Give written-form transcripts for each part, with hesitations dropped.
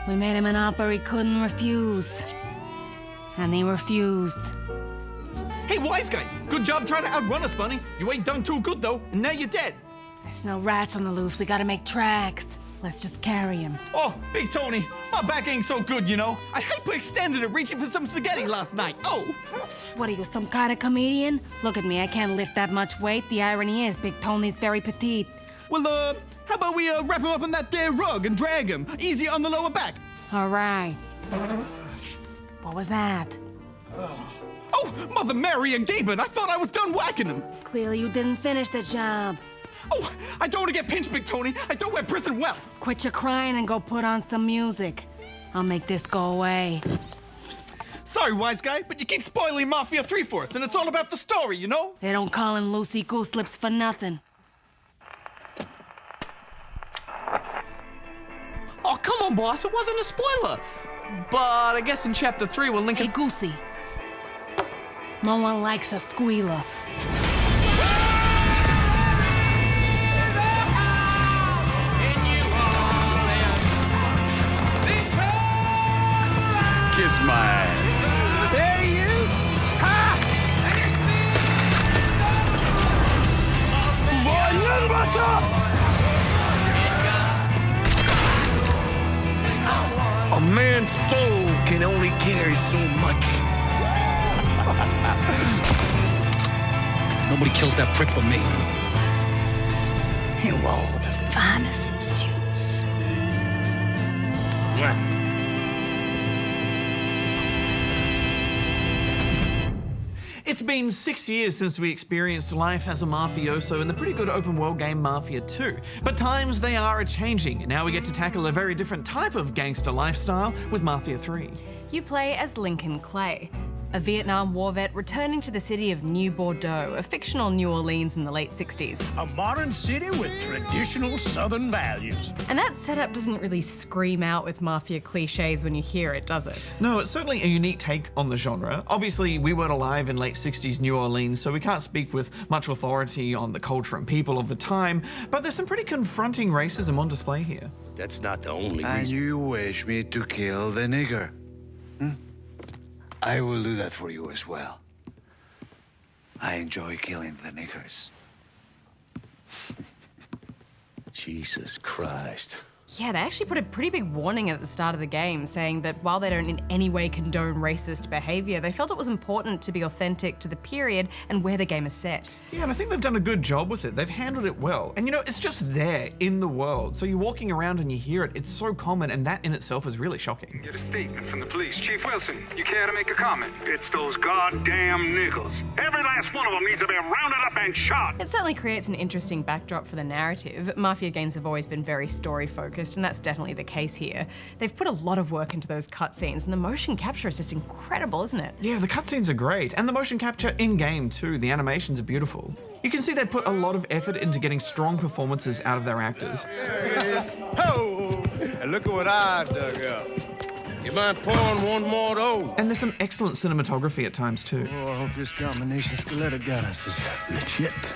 We made him an offer he couldn't refuse. And he refused. Hey, wise guy, good job trying to outrun us, Bunny. You ain't done too good, though, and now you're dead. There's no rats on the loose. We gotta make tracks. Let's just carry him. Oh, Big Tony, my back ain't so good, you know. I hyperextended it reaching for some spaghetti last night. Oh! What are you, some kind of comedian? Look at me, I can't lift that much weight. The irony is, Big Tony's very petite. Well, how about we wrap him up in that there rug and drag him? Easy on the lower back. All right. What was that? Oh, Mother Mary and Gaben, I thought I was done whacking him. Clearly you didn't finish the job. Oh, I don't want to get pinched, Big Tony. I don't wear prison well. Quit your crying and go put on some music. I'll make this go away. Sorry, wise guy, but you keep spoiling Mafia 3 for us, and it's all about the story, you know? They don't call him Lucy Goose Lips for nothing. Oh, come on, boss. It wasn't a spoiler. But I guess in Chapter 3, we'll link Hey, it... Goosey. No one likes a squealer. Kiss my ass. Hey, you! Ha! A man's soul can only carry so much. Nobody kills that prick but me. He wore the finest suits. It's been 6 years since we experienced life as a mafioso in the pretty good open world game Mafia 2. But times they are a-changing, and now we get to tackle a very different type of gangster lifestyle with Mafia 3. You play as Lincoln Clay, a Vietnam War vet returning to the city of New Bordeaux, a fictional New Orleans in the late 60s. A modern city with traditional Southern values. And that setup doesn't really scream out with Mafia cliches when you hear it, does it? No, it's certainly a unique take on the genre. Obviously, we weren't alive in late 60s New Orleans, so we can't speak with much authority on the culture and people of the time, but there's some pretty confronting racism on display here. That's not the only And reason. you wish me to kill the nigger? I will do that for you as well. I enjoy killing the niggers. Jesus Christ. Yeah, they actually put a pretty big warning at the start of the game saying that while they don't in any way condone racist behavior, they felt it was important to be authentic to the period and where the game is set. Yeah, and I think they've done a good job with it. They've handled it well. And you know, it's just there in the world. So you're walking around and you hear it. It's so common, and that in itself is really shocking. Get a statement from the police. Chief Wilson, you care to make a comment? It's those goddamn niggers. Every last one of them needs to be rounded up and shot. It certainly creates an interesting backdrop for the narrative. Mafia games have always been very story-focused, and that's definitely the case here. They've put a lot of work into those cutscenes, and the motion capture is just incredible, isn't it? Yeah, the cutscenes are great, and the motion capture in-game too. The animations are beautiful. You can see they put a lot of effort into getting strong performances out of their actors. There it is. Oh, and look at what I dug up. You mind pouring one more though? And there's some excellent cinematography at times too. Oh, I hope this combination Skeletor got us is legit.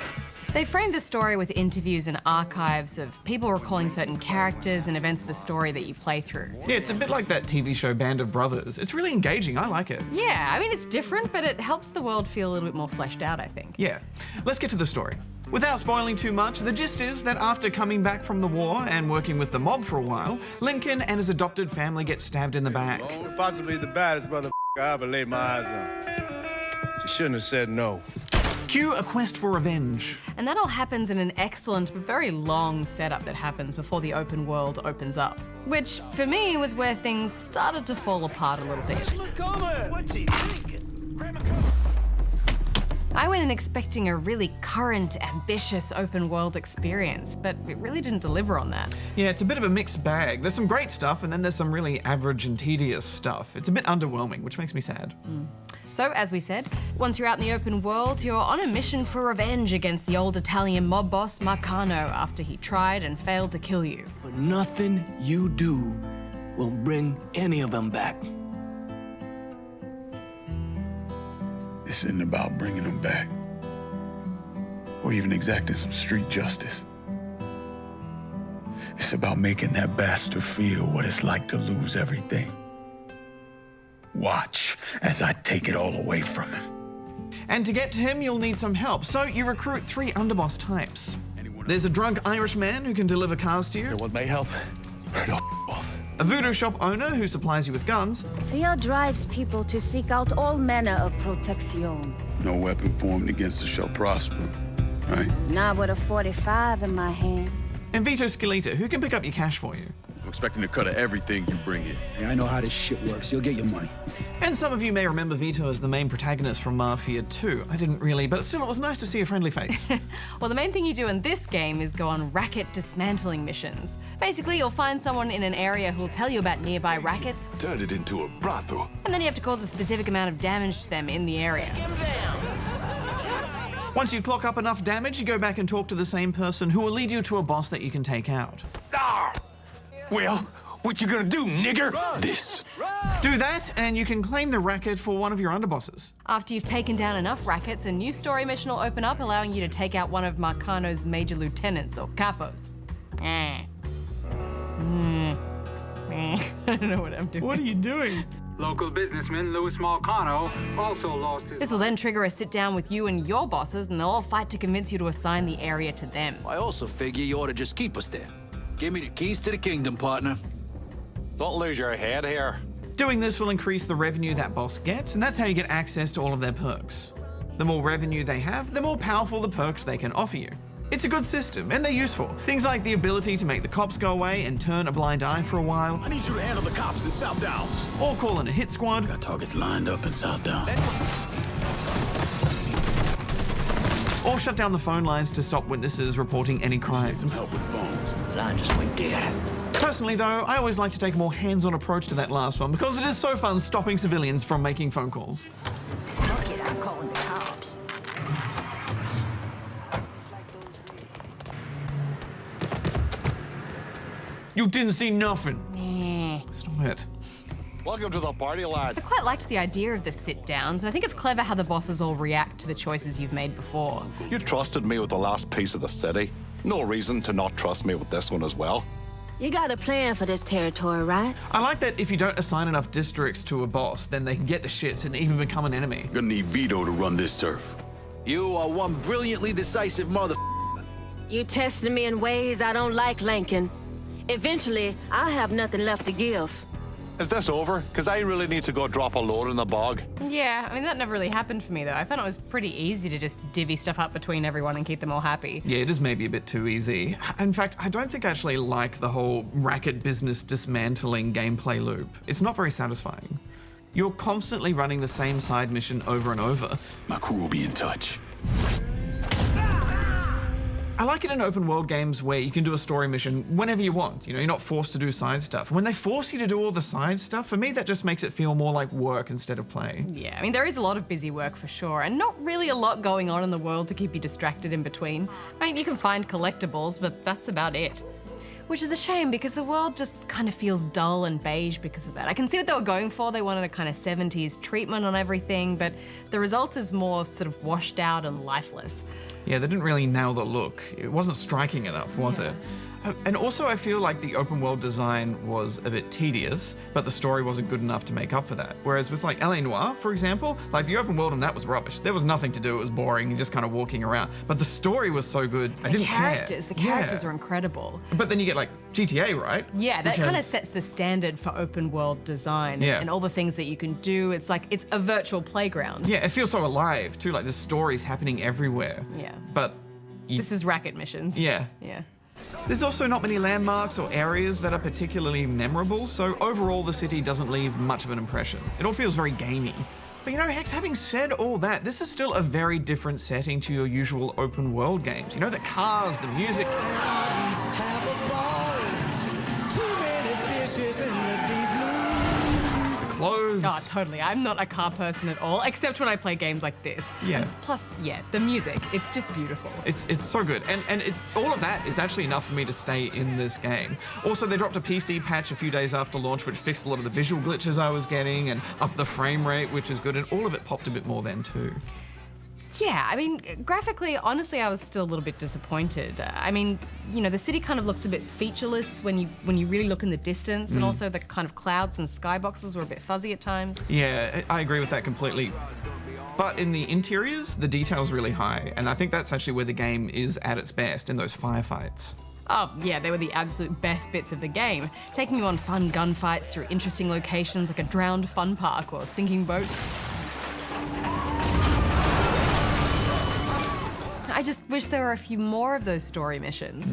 They framed the story with interviews and archives of people recalling certain characters and events of the story that you play through. Yeah, it's a bit like that TV show Band of Brothers. It's really engaging, I like it. Yeah, I mean, it's different, but it helps the world feel a little bit more fleshed out, I think. Yeah, let's get to the story. Without spoiling too much, the gist is that after coming back from the war and working with the mob for a while, Lincoln and his adopted family get stabbed in the back. Possibly the baddest motherfucker I ever laid my eyes on. She shouldn't have said no. Cue a quest for revenge. And that all happens in an excellent but very long setup that happens before the open world opens up. Which, for me, was where things started to fall apart a little bit. What's he thinking? I went in expecting a really current, ambitious open world experience, but it really didn't deliver on that. Yeah, it's a bit of a mixed bag. There's some great stuff, and then there's some really average and tedious stuff. It's a bit underwhelming, which makes me sad. So, as we said, once you're out in the open world, you're on a mission for revenge against the old Italian mob boss Marcano after he tried and failed to kill you. But nothing you do will bring any of them back. This isn't about bringing them back, or even exacting some street justice. This It's about making that bastard feel what it's like to lose everything. Watch as I take it all away from him. And to get to him, you'll need some help, so you recruit 3 underboss types. There's a drunk Irish man who can deliver cars to you. What may help? A voodoo shop owner who supplies you with guns. Fear drives people to seek out all manner of protection. No weapon formed against us shall prosper, right? Not with a 45 in my hand. And Vito Scalita, who can pick up your cash for you. I'm expecting a cut of everything you bring in. Yeah, I know how this shit works. You'll get your money. And some of you may remember Vito as the main protagonist from Mafia 2. I didn't really, but still it was nice to see a friendly face. Well, the main thing you do in this game is go on racket dismantling missions. Basically, you'll find someone in an area who'll tell you about nearby rackets. Turn it into a brothel. And then you have to cause a specific amount of damage to them in the area. Once you clock up enough damage, you go back and talk to the same person who will lead you to a boss that you can take out. Well, what you gonna do, nigger? This. Do that, and you can claim the racket for one of your underbosses. After you've taken down enough rackets, a new story mission will open up, allowing you to take out one of Marcano's major lieutenants, or capos. I don't know what I'm doing. What are you doing? Local businessman Louis Marcano also lost his... This will then trigger a sit-down with you and your bosses, and they'll all fight to convince you to assign the area to them. I also figure you ought to just keep us there. Give me the keys to the kingdom, partner. Don't lose your head here. Doing this will increase the revenue that boss gets, and that's how you get access to all of their perks. The more revenue they have, the more powerful the perks they can offer you. It's a good system, and they're useful. Things like the ability to make the cops go away and turn a blind eye for a while. I need you to handle the cops in South Downs. Or call in a hit squad. Got targets lined up in South Downs. Or shut down the phone lines to stop witnesses reporting any crimes. Help with phones. Line just went dead. Personally though, I always like to take a more hands-on approach to that last one because it is so fun stopping civilians from making phone calls. Fuck it, I'm calling the cops. You didn't see nothing. Stop it. Welcome to the party, lad. I quite liked the idea of the sit-downs, and I think it's clever how the bosses all react to the choices you've made before. You trusted me with the last piece of the city. No reason to not trust me with this one as well. You got a plan for this territory, right? I like that if you don't assign enough districts to a boss, then they can get the shits and even become an enemy. Gonna need Vito to run this turf. You are one brilliantly decisive mother. You tested me in ways I don't like, Lincoln. Eventually, I'll have nothing left to give. Is this over? Because I really need to go drop a load in the bog. Yeah, I mean, that never really happened for me, though. I found it was pretty easy to just divvy stuff up between everyone and keep them all happy. Yeah, it is maybe a bit too easy. In fact, I don't think I actually like the whole racket business dismantling gameplay loop. It's not very satisfying. You're constantly running the same side mission over and over. My crew will be in touch. I like it in open world games where you can do a story mission whenever you want. You know, you're not forced to do side stuff. When they force you to do all the side stuff, for me, that just makes it feel more like work instead of play. Yeah, I mean, there is a lot of busy work for sure, and not really a lot going on in the world to keep you distracted in between. I mean, you can find collectibles, but that's about it. Which is a shame because the world just kind of feels dull and beige because of that. I can see what they were going for. They wanted a kind of 70s treatment on everything, but the result is more sort of washed out and lifeless. Yeah, they didn't really nail the look. It wasn't striking enough, was it? And also I feel like the open world design was a bit tedious, but the story wasn't good enough to make up for that. Whereas with like L.A. Noire, for example, like the open world on that was rubbish. There was nothing to do, it was boring, and just kind of walking around. But the story was so good, I didn't care. The characters are incredible. But then you get like GTA, right? Yeah, that kind of sets the standard for open world design and all the things that you can do. It's like, it's a virtual playground. Yeah, it feels so alive too, like the story's happening everywhere. Yeah. But this is racket missions. Yeah. Yeah. There's also not many landmarks or areas that are particularly memorable, so overall the city doesn't leave much of an impression. It all feels very gamey. But you know, Hex, having said all that, this is still a very different setting to your usual open world games. You know, the cars, the music. Clothes. Oh, totally. I'm not a car person at all, except when I play games like this. Yeah. And plus, yeah, the music. It's just beautiful. It's so good. And all of that is actually enough for me to stay in this game. Also, they dropped a PC patch a few days after launch, which fixed a lot of the visual glitches I was getting and upped the frame rate, which is good. And all of it popped a bit more then too. Yeah, I mean, graphically, honestly, I was still a little bit disappointed. I mean, you know, the city kind of looks a bit featureless when you really look in the distance, and also the kind of clouds and skyboxes were a bit fuzzy at times. Yeah, I agree with that completely. But in the interiors, the detail's really high, and I think that's actually where the game is at its best, in those firefights. Oh, yeah, they were the absolute best bits of the game, taking you on fun gunfights through interesting locations like a drowned fun park or sinking boats. I just wish there were a few more of those story missions.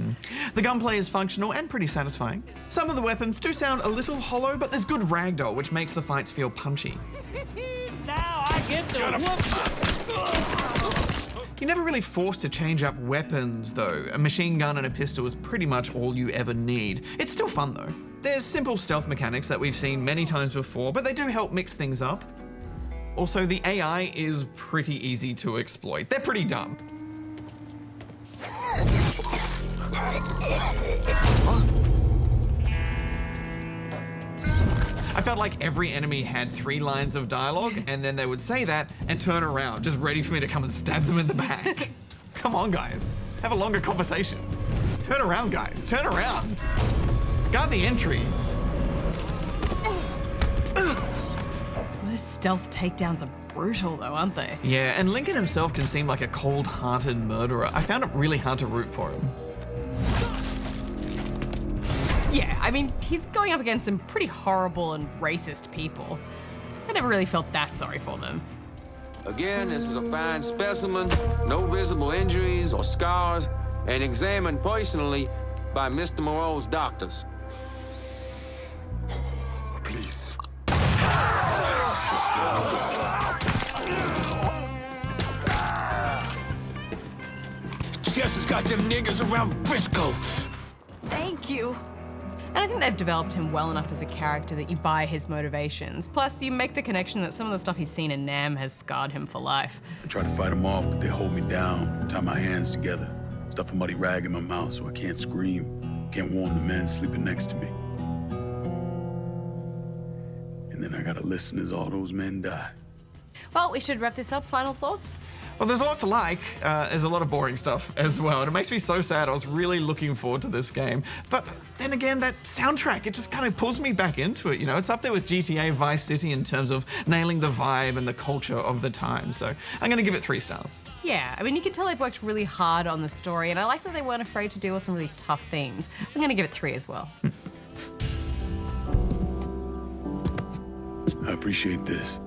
The gunplay is functional and pretty satisfying. Some of the weapons do sound a little hollow, but there's good ragdoll, which makes the fights feel punchy. Now I get to whoop. You're never really forced to change up weapons, though. A machine gun and a pistol is pretty much all you ever need. It's still fun, though. There's simple stealth mechanics that we've seen many times before, but they do help mix things up. Also, the AI is pretty easy to exploit. They're pretty dumb. I felt like every enemy had 3 lines of dialogue, and then they would say that and turn around, just ready for me to come and stab them in the back. Come on, guys. Have a longer conversation. Turn around, guys. Turn around. Guard the entry. Those stealth takedowns are brutal, though, aren't they? Yeah, and Lincoln himself can seem like a cold-hearted murderer. I found it really hard to root for him. Yeah, I mean, he's going up against some pretty horrible and racist people. I never really felt that sorry for them. Again, this is a fine specimen, no visible injuries or scars, and examined personally by Mr. Moreau's doctors. Please. Jess has got them niggas around Briscoe. Thank you. And I think they've developed him well enough as a character that you buy his motivations. Plus, you make the connection that some of the stuff he's seen in Nam has scarred him for life. I try to fight them off, but they hold me down, tie my hands together, stuff a muddy rag in my mouth so I can't scream, can't warn the men sleeping next to me. And then I gotta listen as all those men die. Well, we should wrap this up. Final thoughts? Well, there's a lot to like. There's a lot of boring stuff as well. And it makes me so sad. I was really looking forward to this game. But then again, that soundtrack, it just kind of pulls me back into it. You know, it's up there with GTA Vice City in terms of nailing the vibe and the culture of the time. So I'm going to give it 3 stars. Yeah, I mean, you can tell they've worked really hard on the story, and I like that they weren't afraid to deal with some really tough themes. I'm going to give it 3 as well. I appreciate this.